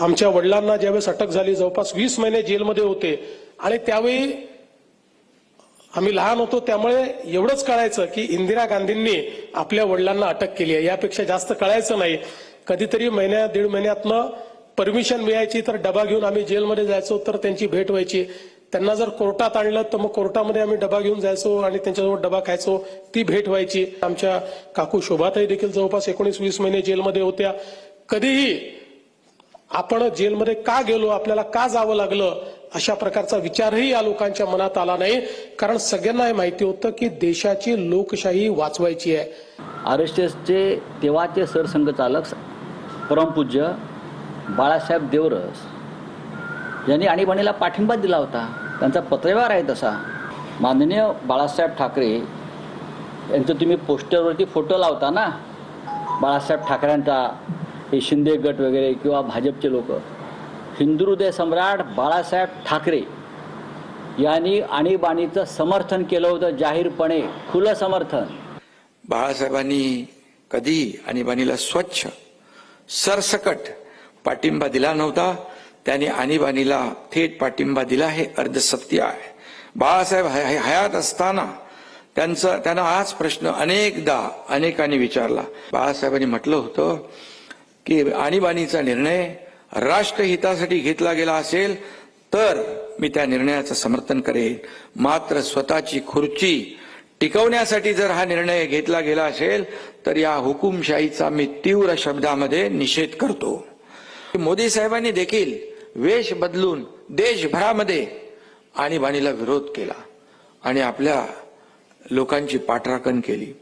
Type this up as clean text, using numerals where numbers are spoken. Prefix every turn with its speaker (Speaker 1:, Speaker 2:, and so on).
Speaker 1: आमच्या वडिलांना ज्यावेळेस अटक झाली जवळपास 20 महिने जेलमध्ये होते आणि त्यावेळी आम्ही लहान होतो त्यामुळे एवढंच कळायचं की इंदिरा गांधींनी आपल्या वडिलांना अटक केली आहे, यापेक्षा जास्त कळायचं नाही। कधीतरी महिन्यात दीड महिन्यातनं परमिशन मिळायची तर डबा घेऊन आम्ही जेलमध्ये जायचो, तर त्यांची भेट व्हायची। त्यांना जर कोर्टात आणलं तर मग कोर्टामध्ये आम्ही डबा घेऊन जायचो आणि त्यांच्यासोबत डबा खायचो, ती भेट व्हायची। आमच्या काकू शोभाताई देखील जवळपास 19-20 महिने जेलमध्ये होत्या। कधीही आपण जेलमध्ये का गेलो, आपल्याला का जावं लागलं, अशा प्रकारचा विचारही या लोकांच्या मनात आला नाही, कारण सगळ्यांना हे माहिती होतं की देशाची लोकशाही वाचवायची आहे।
Speaker 2: आरएसएसचे तेव्हाचे सरसंघचालक परमपूज्य बाळासाहेब देवरस यांनी आणीबाणीला पाठिंबा दिला होता, त्यांचा पत्रव्यवहार आहे तसा। माननीय बाळासाहेब ठाकरे यांचं तुम्ही पोस्टरवरती फोटो लावता ना, बाळासाहेब ठाकरेंचा, हे शिंदे गट वगैरे किंवा भाजपचे लोक, हिंदू हृदय सम्राट बाळासाहेब ठाकरे यांनी आणीबाणीचं समर्थन केलं होतं, जाहीरपणे खुलं समर्थन।
Speaker 3: बाळासाहेबांनी कधी आणीबाणीला स्वच्छ सरसकट पाठिंबा दिला नव्हता, त्यांनी आणीबाणीला थेट पाठिंबा दिला, हे अर्धसत्य आहे। बाळासाहेब हयात असताना त्यांना हाच प्रश्न अनेकांनी विचारला। बाळासाहेबांनी म्हटलं होतं की आणीबाणीचा निर्णय राष्ट्रहितासाठी घेतला गेला असेल तर मी त्या निर्णयाचं समर्थन करेन, मात्र स्वतःची खुर्ची टिकवण्यासाठी जर हा निर्णय घेतला गेला असेल तर या हुकुमशाहीचा मी तीव्र शब्दामध्ये निषेध करतो। मोदी साहेबांनी देखील वेश बदलून देशभरामध्ये आणीबाणीला विरोध केला आणि आपल्या लोकांची पाठराखण केली।